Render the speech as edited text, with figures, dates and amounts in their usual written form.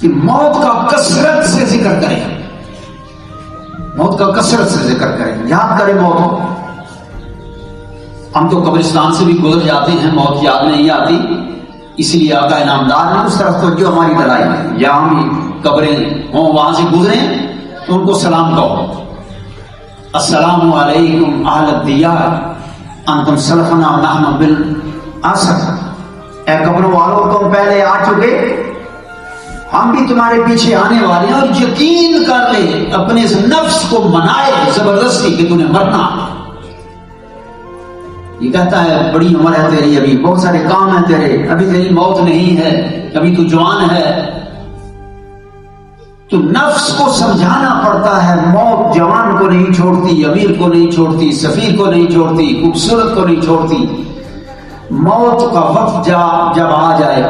کہ موت کا کثرت سے ذکر کریں، موت کا کثرت سے ذکر کریں، یاد کریں موت کو۔ ہم تو قبرستان سے بھی گزر جاتے ہیں، موت یاد نہیں آتی، اس لیے آقا انعامدار نے اس طرف توجہ ہماری دلائی ہے، یا ہم قبریں ہوں وہاں سے گزریں تو ان کو سلام کہو، السلام علیکم اہل الدیار انتم سلفنا نحن بالاسر، اے قبروں والوں تم پہلے آ چکے، ہم بھی تمہارے پیچھے آنے والے ہیں، اور یقین کر لے، اپنے اس نفس کو منائے زبردستی کہ تمہیں مرنا۔ یہ کہتا ہے بڑی عمر ہے تیری، ابھی بہت سارے کام ہیں تیرے، ابھی تیری موت نہیں ہے، ابھی تو جوان ہے۔ تو نفس کو سمجھانا پڑتا ہے، موت جوان کو نہیں چھوڑتی، امیر کو نہیں چھوڑتی، سفیر کو نہیں چھوڑتی، خوبصورت کو نہیں چھوڑتی۔ موت کا وقت جب آ جائے